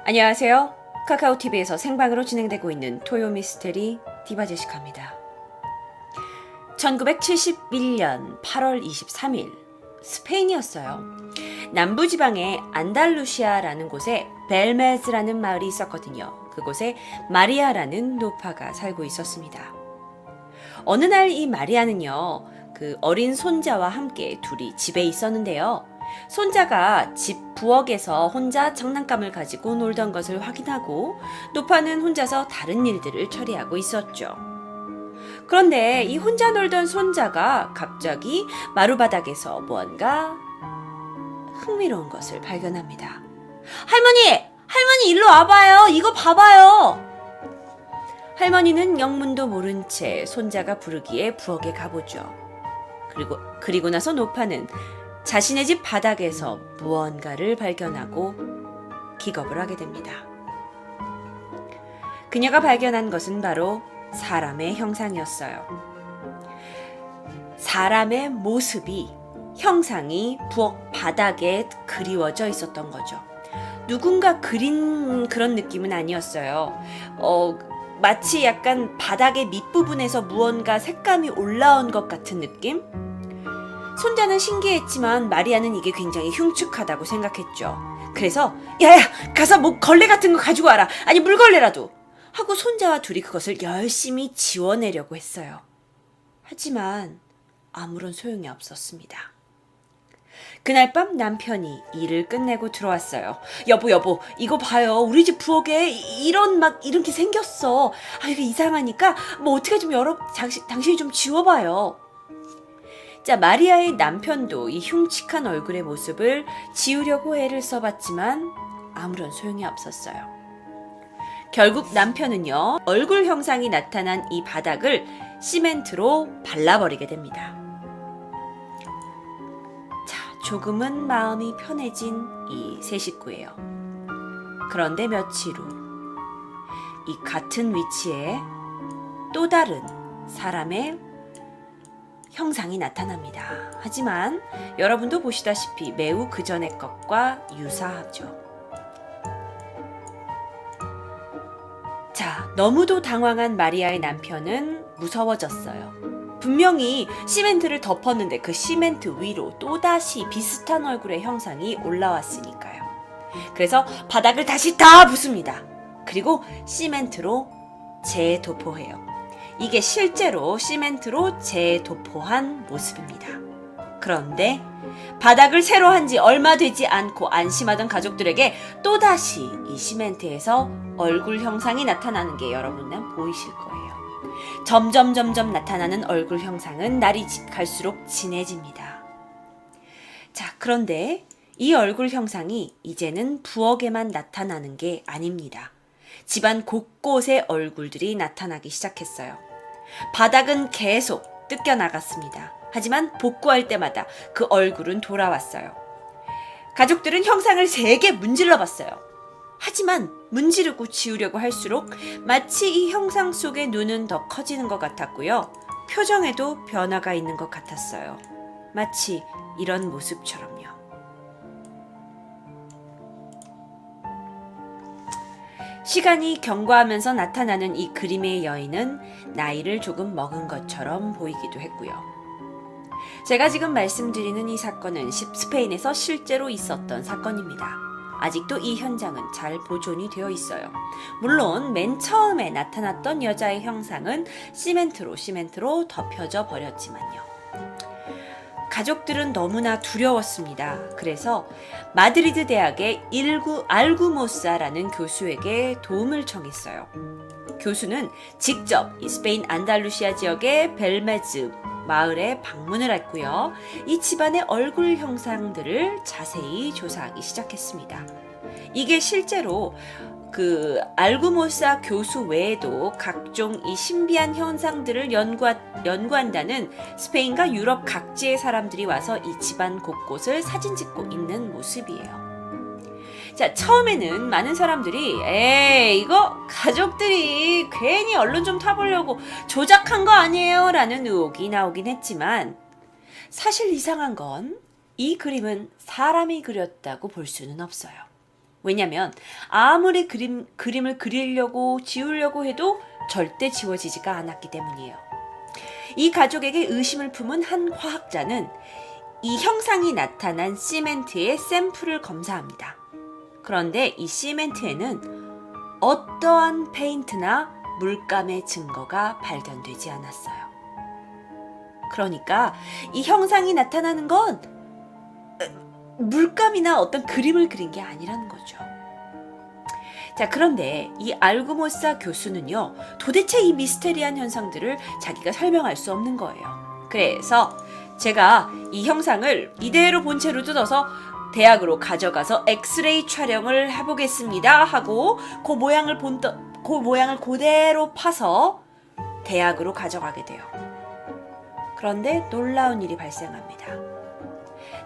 안녕하세요. 카카오TV에서 생방으로 진행되고 있는 토요미스테리 디바제시카입니다. 1971년 8월 23일 스페인이었어요. 남부지방의 안달루시아라는 곳에 벨메즈라는 마을이 있었거든요. 그곳에 마리아라는 노파가 살고 있었습니다. 어느 날 이 마리아는요, 그 어린 손자와 함께 둘이 집에 있었는데요. 손자가 집 부엌에서 혼자 장난감을 가지고 놀던 것을 확인하고 노파는 혼자서 다른 일들을 처리하고 있었죠. 그런데 이 혼자 놀던 손자가 갑자기 마루바닥에서 무언가 흥미로운 것을 발견합니다. 할머니 일로 와봐요. 이거 봐봐요. 할머니는 영문도 모른 채 손자가 부르기에 부엌에 가보죠. 그리고 나서 노파는 자신의 집 바닥에서 무언가를 발견하고 기겁을 하게 됩니다. 그녀가 발견한 것은 바로 사람의 형상이었어요. 사람의 모습이, 형상이 부엌 바닥에 그리워져 있었던 거죠. 누군가 그린 그런 느낌은 아니었어요. 마치 약간 바닥의 밑부분에서 무언가 색감이 올라온 것 같은 느낌? 손자는 신기했지만 마리아는 이게 굉장히 흉측하다고 생각했죠. 그래서 야야, 가서 뭐 걸레 같은 거 가지고 와라. 아니 물걸레라도. 하고 손자와 둘이 그것을 열심히 지워내려고 했어요. 하지만 아무런 소용이 없었습니다. 그날 밤 남편이 일을 끝내고 들어왔어요. 여보, 이거 봐요. 우리 집 부엌에 이렇게 생겼어. 이게 이상하니까 뭐 어떻게 좀 당신이 좀 지워봐요. 자, 마리아의 남편도 이 흉측한 얼굴의 모습을 지우려고 애를 써봤지만 아무런 소용이 없었어요. 결국 남편은요, 얼굴 형상이 나타난 이 바닥을 시멘트로 발라버리게 됩니다. 자, 조금은 마음이 편해진 이 세 식구예요. 그런데 며칠 후, 이 같은 위치에 또 다른 사람의 형상이 나타납니다. 하지만 여러분도 보시다시피 매우 그 전의 것과 유사하죠. 자, 너무도 당황한 마리아의 남편은 무서워졌어요. 분명히 시멘트를 덮었는데 그 시멘트 위로 또다시 비슷한 얼굴의 형상이 올라왔으니까요. 그래서 바닥을 다시 다 붓습니다. 그리고 시멘트로 재도포해요. 이게 실제로 시멘트로 재도포한 모습입니다. 그런데 바닥을 새로 한 지 얼마 되지 않고 안심하던 가족들에게 또다시 이 시멘트에서 얼굴 형상이 나타나는 게 여러분은 보이실 거예요. 점점 나타나는 얼굴 형상은 날이 갈수록 진해집니다. 자, 그런데 이 얼굴 형상이 이제는 부엌에만 나타나는 게 아닙니다. 집안 곳곳에 얼굴들이 나타나기 시작했어요. 바닥은 계속 뜯겨나갔습니다. 하지만 복구할 때마다 그 얼굴은 돌아왔어요. 가족들은 형상을 3개 문질러 봤어요. 하지만 문지르고 지우려고 할수록 마치 이 형상 속의 눈은 더 커지는 것 같았고요. 표정에도 변화가 있는 것 같았어요. 마치 이런 모습처럼요. 시간이 경과하면서 나타나는 이 그림의 여인은 나이를 조금 먹은 것처럼 보이기도 했고요. 제가 지금 말씀드리는 이 사건은 스페인에서 실제로 있었던 사건입니다. 아직도 이 현장은 잘 보존이 되어 있어요. 물론 맨 처음에 나타났던 여자의 형상은 시멘트로 덮여져 버렸지만요. 가족들은 너무나 두려웠습니다. 그래서 마드리드 대학의 알구모사라는 교수에게 도움을 청했어요. 교수는 직접 이 스페인 안달루시아 지역의 벨메즈 마을에 방문을 했고요. 이 집안의 얼굴 형상들을 자세히 조사하기 시작했습니다. 이게 실제로 그 알구모사 교수 외에도 각종 이 신비한 현상들을 연구한다는 스페인과 유럽 각지의 사람들이 와서 이 집안 곳곳을 사진 찍고 있는 모습이에요. 자, 처음에는 많은 사람들이 이거 가족들이 괜히 언론 좀 타보려고 조작한 거 아니에요? 라는 의혹이 나오긴 했지만 사실 이상한 건 이 그림은 사람이 그렸다고 볼 수는 없어요. 왜냐면 아무리 그림을 그리려고 지우려고 해도 절대 지워지지가 않았기 때문이에요. 이 가족에게 의심을 품은 한 과학자는 이 형상이 나타난 시멘트의 샘플을 검사합니다. 그런데 이 시멘트에는 어떠한 페인트나 물감의 증거가 발견되지 않았어요. 그러니까 이 형상이 나타나는 건 물감이나 어떤 그림을 그린 게 아니라는 거죠. 자, 그런데 이 알구모사 교수는요, 도대체 이 미스테리한 현상들을 자기가 설명할 수 없는 거예요. 그래서 제가 이 형상을 이대로 본체로 뜯어서 대학으로 가져가서 엑스레이 촬영을 해보겠습니다 하고 그 모양을 그대로 파서 대학으로 가져가게 돼요. 그런데 놀라운 일이 발생합니다.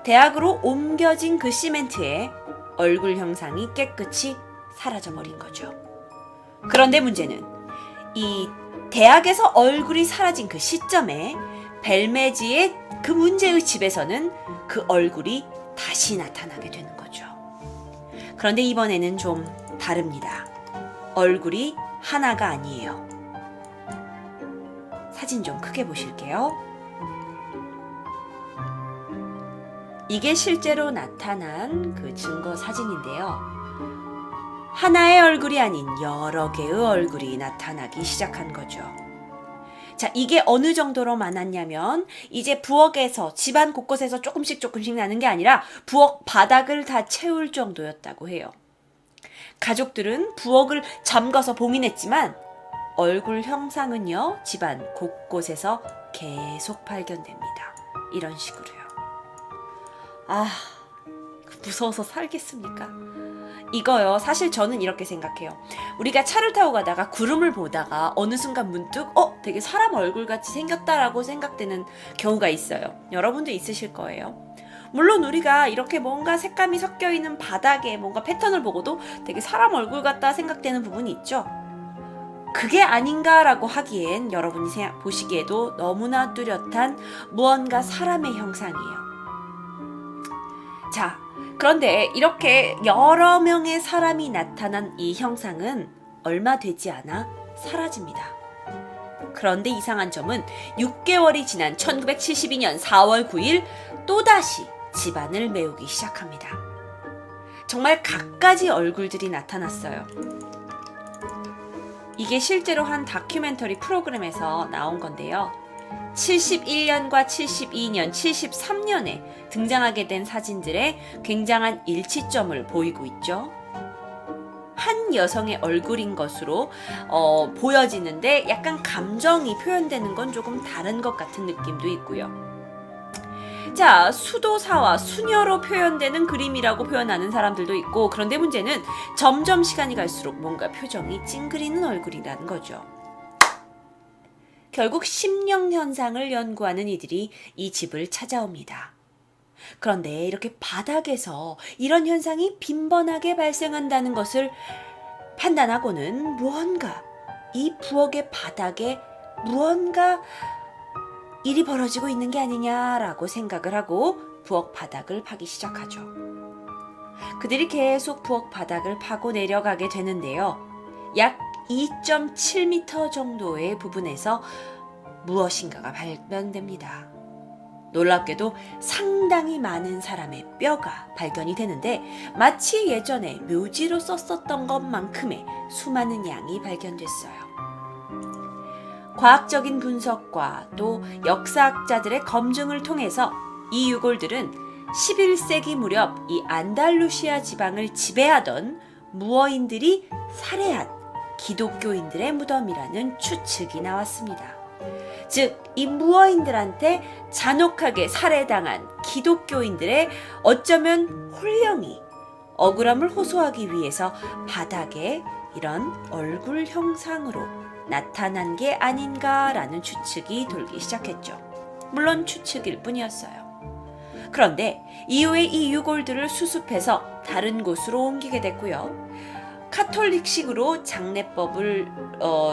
대학으로 옮겨진 그 시멘트에 얼굴 형상이 깨끗이 사라져버린 거죠. 그런데 문제는 이 대학에서 얼굴이 사라진 그 시점에 벨메지의 그 문제의 집에서는 그 얼굴이 다시 나타나게 되는 거죠. 그런데 이번에는 좀 다릅니다. 얼굴이 하나가 아니에요. 사진 좀 크게 보실게요. 이게 실제로 나타난 그 증거 사진인데요. 하나의 얼굴이 아닌 여러 개의 얼굴이 나타나기 시작한 거죠. 자, 이게 어느 정도로 많았냐면 이제 부엌에서 집안 곳곳에서 조금씩 나는 게 아니라 부엌 바닥을 다 채울 정도였다고 해요. 가족들은 부엌을 잠가서 봉인했지만 얼굴 형상은요, 집안 곳곳에서 계속 발견됩니다. 이런 식으로요. 무서워서 살겠습니까? 이거요, 사실 저는 이렇게 생각해요. 우리가 차를 타고 가다가 구름을 보다가 어느 순간 문득 되게 사람 얼굴같이 생겼다라고 생각되는 경우가 있어요. 여러분도 있으실 거예요. 물론 우리가 이렇게 뭔가 색감이 섞여 있는 바닥에 뭔가 패턴을 보고도 되게 사람 얼굴 같다 생각되는 부분이 있죠. 그게 아닌가라고 하기엔 여러분이 보시기에도 너무나 뚜렷한 무언가 사람의 형상이에요. 자, 그런데 이렇게 여러 명의 사람이 나타난 이 형상은 얼마 되지 않아 사라집니다. 그런데 이상한 점은 6개월이 지난 1972년 4월 9일 또다시 집안을 메우기 시작합니다. 정말 갖가지 얼굴들이 나타났어요. 이게 실제로 한 다큐멘터리 프로그램에서 나온 건데요. 71년과 72년, 73년에 등장하게 된 사진들의 굉장한 일치점을 보이고 있죠. 한 여성의 얼굴인 것으로 보여지는데 약간 감정이 표현되는 건 조금 다른 것 같은 느낌도 있고요. 자, 수도사와 수녀로 표현되는 그림이라고 표현하는 사람들도 있고, 그런데 문제는 점점 시간이 갈수록 뭔가 표정이 찡그리는 얼굴이라는 거죠. 결국 심령 현상을 연구하는 이들이 이 집을 찾아옵니다. 그런데 이렇게 바닥에서 이런 현상이 빈번하게 발생한다는 것을 판단하고는 무언가 이 부엌의 바닥에 무언가 일이 벌어지고 있는 게 아니냐라고 생각을 하고 부엌 바닥을 파기 시작하죠. 그들이 계속 부엌 바닥을 파고 내려가게 되는데요. 약 2.7m 정도의 부분에서 무엇인가가 발견됩니다. 놀랍게도 상당히 많은 사람의 뼈가 발견이 되는데 마치 예전에 묘지로 썼었던 것만큼의 수많은 양이 발견됐어요. 과학적인 분석과 또 역사학자들의 검증을 통해서 이 유골들은 11세기 무렵 이 안달루시아 지방을 지배하던 무어인들이 살해한 기독교인들의 무덤이라는 추측이 나왔습니다. 즉, 이 무어인들한테 잔혹하게 살해당한 기독교인들의 어쩌면 혼령이 억울함을 호소하기 위해서 바닥에 이런 얼굴 형상으로 나타난 게 아닌가라는 추측이 돌기 시작했죠. 물론 추측일 뿐이었어요. 그런데 이후에 이 유골들을 수습해서 다른 곳으로 옮기게 됐고요. 카톨릭식으로 장례법을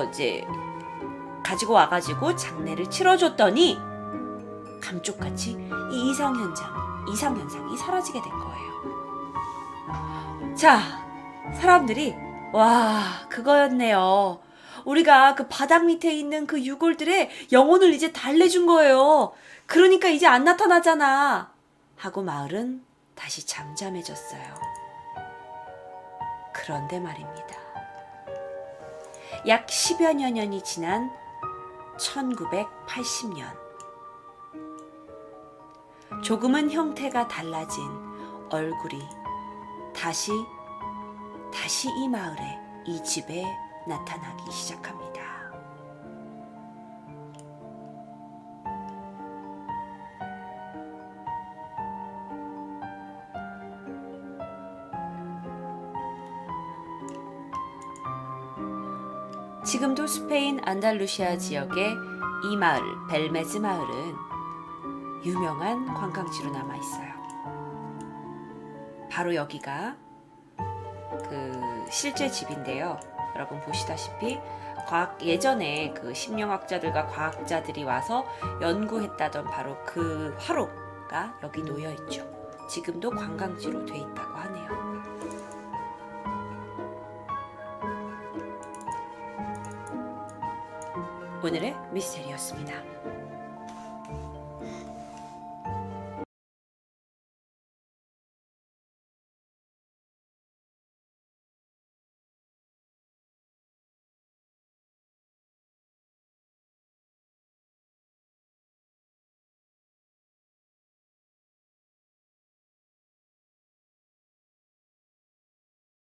이제 가지고 와가지고 장례를 치러줬더니 감쪽같이 이 이상 현상이 사라지게 된 거예요. 자, 사람들이 와, 그거였네요. 우리가 그 바닥 밑에 있는 그 유골들의 영혼을 이제 달래준 거예요. 그러니까 이제 안 나타나잖아. 하고 마을은 다시 잠잠해졌어요. 그런데 말입니다. 약 10여 년이 지난 1980년. 조금은 형태가 달라진 얼굴이 다시 이 마을에, 이 집에 나타나기 시작합니다. 지금도 스페인 안달루시아 지역의 이 마을, 벨메즈 마을은 유명한 관광지로 남아 있어요. 바로 여기가 그 실제 집인데요. 여러분 보시다시피 예전에 그 심령학자들과 과학자들이 와서 연구했다던 바로 그 화로가 여기 놓여 있죠. 지금도 관광지로 돼 있다고 하네요. 오늘의 미스테리였습니다.